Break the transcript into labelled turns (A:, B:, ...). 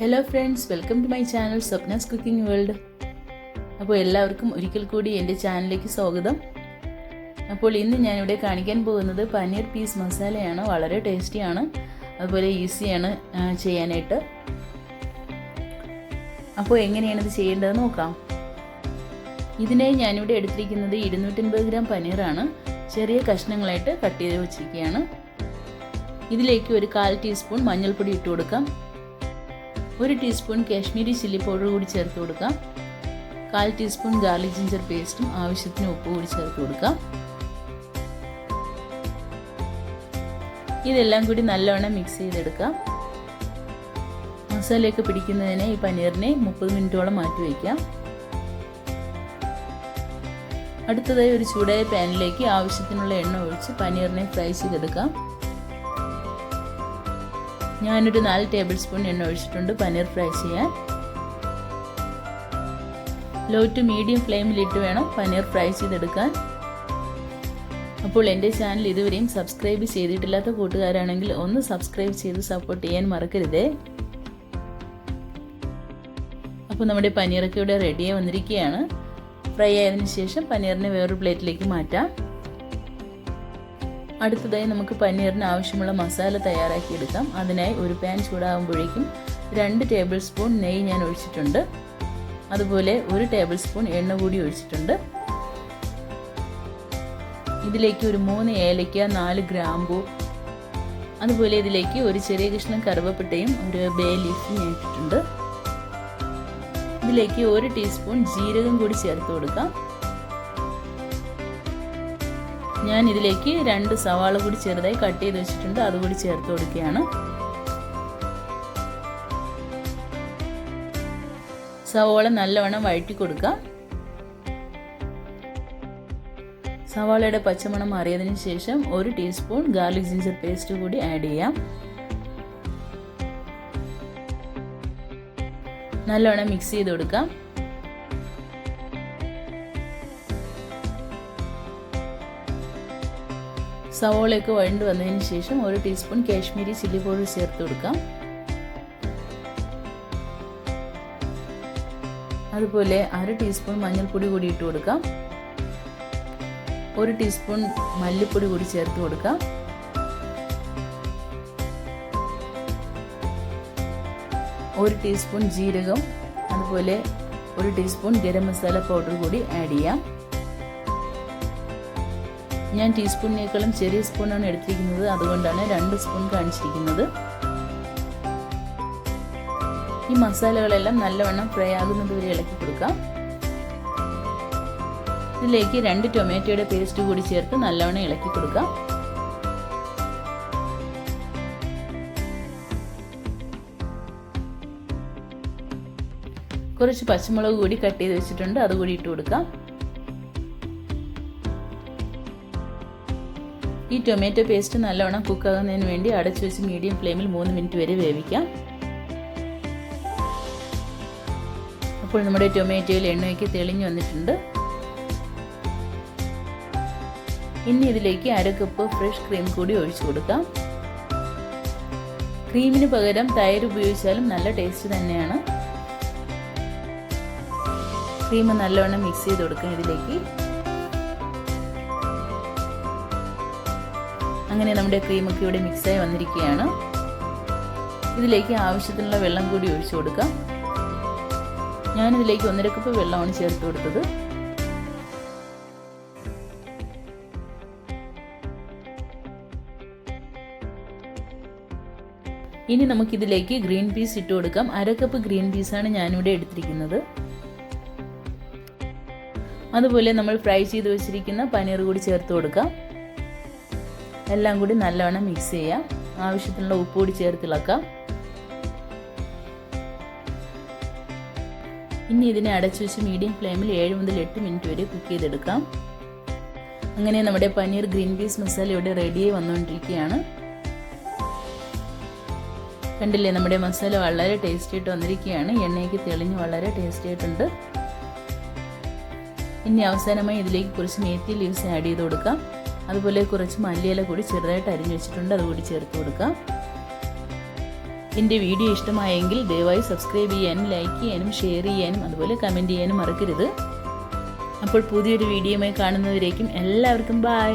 A: Hello friends, welcome to my channel Swapna's cooking world. അപ്പോൾ എല്ലാവർക്കും ഒരിക്കൽ കൂടി എൻ്റെ ചാനലിലേക്ക് സ്വാഗതം. അപ്പോൾ ഇന്ന് ഞാനിവിടെ കാണിക്കാൻ പോകുന്നത് പനീർ പീസ് മസാലയാണ്. വളരെ ടേസ്റ്റിയാണ്, അതുപോലെ ഈസിയാണ് ചെയ്യാനായിട്ട്. അപ്പോൾ എങ്ങനെയാണ് ഇത് ചെയ്യേണ്ടതെന്ന് നോക്കാം. ഇതിനായി ഞാനിവിടെ എടുത്തിരിക്കുന്നത് 250 ഗ്രാം പനീറാണ്. ചെറിയ കഷ്ണങ്ങളായിട്ട് കട്ട് ചെയ്ത് വെച്ചിരിക്കുകയാണ്. ഇതിലേക്ക് ഒരു 1/4 ടീസ്പൂൺ മഞ്ഞൾപ്പൊടി ഇട്ട് കൊടുക്കാം. 1 ടീസ്പൂൺ കാശ്മീരി ചില്ലി പൗഡർ കൂടി ചേർത്ത് കൊടുക്കാം. 1/4 ടീസ്പൂൺ ഗാർലിക് ജിഞ്ചർ പേസ്റ്റും ആവശ്യത്തിന് ഉപ്പ് കൂടി ചേർത്ത് കൊടുക്കാം. ഇതെല്ലാം കൂടി നല്ലവണ്ണം മിക്സ് ചെയ്തെടുക്കാം. മസാലയൊക്കെ പിടിക്കുന്നതിന് ഈ പനീറിനെ 30 മിനിറ്റോളം മാറ്റി വയ്ക്കാം. അടുത്തതായി ഒരു ചൂടായ പാനിലേക്ക് ആവശ്യത്തിനുള്ള എണ്ണ ഒഴിച്ച് പനീറിനെ ഫ്രൈ ചെയ്തെടുക്കാം. ഞാനൊരു 4 ടേബിൾ സ്പൂൺ എണ്ണ ഒഴിച്ചിട്ടുണ്ട് പനീർ ഫ്രൈ ചെയ്യാൻ. ലോ ടു മീഡിയം ഫ്ലെയിമിലിട്ട് വേണം പനീർ ഫ്രൈ ചെയ്തെടുക്കാൻ. അപ്പോൾ എൻ്റെ ചാനൽ ഇതുവരെയും സബ്സ്ക്രൈബ് ചെയ്തിട്ടില്ലാത്ത കൂട്ടുകാരാണെങ്കിൽ ഒന്ന് സബ്സ്ക്രൈബ് ചെയ്ത് സപ്പോർട്ട് ചെയ്യാൻ മറക്കരുതേ. അപ്പോൾ നമ്മുടെ പനീറൊക്കെ ഇവിടെ റെഡിയായി വന്നിരിക്കുകയാണ്. ഫ്രൈ ആയതിനു ശേഷം പനീറിനെ വേറൊരു പ്ലേറ്റിലേക്ക് മാറ്റാം. അടുത്തതായി നമുക്ക് പനീറിന് ആവശ്യമുള്ള മസാല തയ്യാറാക്കി എടുക്കാം. അതിനായി ഒരു പാൻ ചൂടാകുമ്പോഴേക്കും 2 ടേബിൾ സ്പൂൺ നെയ്യ് ഞാൻ ഒഴിച്ചിട്ടുണ്ട്. അതുപോലെ 1 ടേബിൾ സ്പൂൺ എണ്ണ കൂടി ഒഴിച്ചിട്ടുണ്ട്. ഇതിലേക്ക് ഒരു 3 ഏലക്ക, 4 ഗ്രാമ്പൂ, അതുപോലെ ഇതിലേക്ക് ഒരു ചെറിയ കഷ്ണം കറുവപ്പട്ടയും ഒരു ബേ ലീഫും ഞാൻ ഇട്ടിട്ടുണ്ട്. ഇതിലേക്ക് 1 ടീസ്പൂൺ ജീരകം കൂടി ചേർത്ത് കൊടുക്കാം. ഞാൻ ഇതിലേക്ക് 2 സവാള കൂടി ചെറുതായി കട്ട് ചെയ്ത് വെച്ചിട്ടുണ്ട്, അതുകൂടി ചേർത്ത് കൊടുക്കുകയാണ്. സവാള നല്ലവണ്ണം വഴറ്റി കൊടുക്കാം. സവാളയുടെ പച്ചമണം മാറിയതിനു ശേഷം 1 ടീസ്പൂൺ ഗാർലിക് ജിഞ്ചർ പേസ്റ്റ് കൂടി ആഡ് ചെയ്യാം. നല്ലവണ്ണം മിക്സ് ചെയ്ത് കൊടുക്കാം. സവോളയൊക്കെ വഴണ്ട് വന്നതിന് ശേഷം 1 ടീസ്പൂൺ കാശ്മീരി ചില്ലി പൗഡർ ചേർത്ത് കൊടുക്കാം. അതുപോലെ 1/2 ടീസ്പൂൺ മഞ്ഞൾപ്പൊടി കൂടി ഇട്ട് കൊടുക്കാം. 1 ടീസ്പൂൺ മല്ലിപ്പൊടി കൂടി ചേർത്ത് കൊടുക്കാം. ഒരു ടീസ്പൂൺ ജീരകം, അതുപോലെ 1 ടീസ്പൂൺ ഗരം മസാല പൗഡർ കൂടി ആഡ് ചെയ്യാം. ഞാൻ ടീസ്പൂണിനേക്കാളും ചെറിയ സ്പൂണാണ് എടുത്തിരിക്കുന്നത്, അതുകൊണ്ടാണ് 2 സ്പൂൺ കാണിച്ചിരിക്കുന്നത്. ഈ മസാലകളെല്ലാം നല്ലവണ്ണം ഫ്രൈ ആകുന്നത് വരെ ഇളക്കി കൊടുക്കാം. ഇതിലേക്ക് 2 ടൊമാറ്റോയുടെ പേസ്റ്റ് കൂടി ചേർത്ത് നല്ലവണ്ണം ഇളക്കി കൊടുക്കാം. കുറച്ച് പച്ചമുളക് കൂടി കട്ട് ചെയ്ത് വെച്ചിട്ടുണ്ട്, അതുകൂടി ഇട്ട് കൊടുക്കാം. ഈ ടൊമാറ്റോ പേസ്റ്റ് നല്ലവണ്ണം കുക്കാകുന്നതിന് വേണ്ടി അടച്ചു വെച്ച് മീഡിയം ഫ്ലെയിമിൽ 3 മിനിറ്റ് വരെ വേവിക്കാം. അപ്പോൾ നമ്മുടെ ടൊമാറ്റോയിൽ എണ്ണയൊക്കെ തെളിഞ്ഞു വന്നിട്ടുണ്ട്. ഇനി ഇതിലേക്ക് 1/2 കപ്പ് ഫ്രഷ് ക്രീം കൂടി ഒഴിച്ചു കൊടുക്കാം. ക്രീമിന് പകരം തൈര് ഉപയോഗിച്ചാലും നല്ല ടേസ്റ്റ് തന്നെയാണ്. ക്രീം നല്ലവണ്ണം മിക്സ് ചെയ്ത് കൊടുക്കാം ഇതിലേക്ക്. അങ്ങനെ നമ്മുടെ ക്രീമൊക്കെ ഇവിടെ മിക്സായി വന്നിരിക്കുകയാണ്. ഇതിലേക്ക് ആവശ്യത്തിനുള്ള വെള്ളം കൂടി ഒഴിച്ചു കൊടുക്കാം. ഞാനിതിലേക്ക് 1.5 കപ്പ് വെള്ളമാണ് ചേർത്ത് കൊടുത്തത്. ഇനി നമുക്കിതിലേക്ക് ഗ്രീൻ പീസ് ഇട്ട് കൊടുക്കാം. 1/2 കപ്പ് ഗ്രീൻ പീസാണ് ഞാനിവിടെ എടുത്തിരിക്കുന്നത്. അതുപോലെ നമ്മൾ ഫ്രൈ ചെയ്ത് വെച്ചിരിക്കുന്ന പനീർ കൂടി ചേർത്ത് കൊടുക്കാം. എല്ലാം കൂടി നല്ലവണ്ണം മിക്സ് ചെയ്യാം. ആവശ്യത്തിനുള്ള ഉപ്പ് കൂടി ചേർത്ത് ഇളക്കാം. ഇനി ഇതിനെ അടച്ചു വെച്ച് മീഡിയം ഫ്ലെയിമിൽ 7 മുതൽ 8 മിനിറ്റ് വരെ കുക്ക് ചെയ്തെടുക്കാം. അങ്ങനെ നമ്മുടെ പനീർ ഗ്രീൻ പീസ് മസാല ഇവിടെ റെഡിയായി വന്നുകൊണ്ടിരിക്കുകയാണ്. കണ്ടില്ലേ, നമ്മുടെ മസാല വളരെ ടേസ്റ്റി ആയിട്ട് വന്നിരിക്കുകയാണ്. എണ്ണയൊക്കെ തെളിഞ്ഞ് വളരെ ടേസ്റ്റി ആയിട്ടുണ്ട്. ഇനി അവസാനമായി ഇതിലേക്ക് കുറച്ച് മേത്തി ലീവ്സ് ആഡ് ചെയ്ത് കൊടുക്കാം. അതുപോലെ കുറച്ച് മല്ലിയില കൂടി ചെറുതായിട്ട് അരിഞ്ഞു വെച്ചിട്ടുണ്ട്, അതുകൂടി ചേർത്ത് കൊടുക്കാം. എൻ്റെ വീഡിയോ ഇഷ്ടമായെങ്കിൽ ദയവായി സബ്സ്ക്രൈബ് ചെയ്യാനും ലൈക്ക് ചെയ്യാനും ഷെയർ ചെയ്യാനും അതുപോലെ കമൻറ്റ് ചെയ്യാനും മറക്കരുത്. അപ്പോൾ പുതിയൊരു വീഡിയോയുമായി കാണുന്നവരേക്കും എല്ലാവർക്കും ബൈ.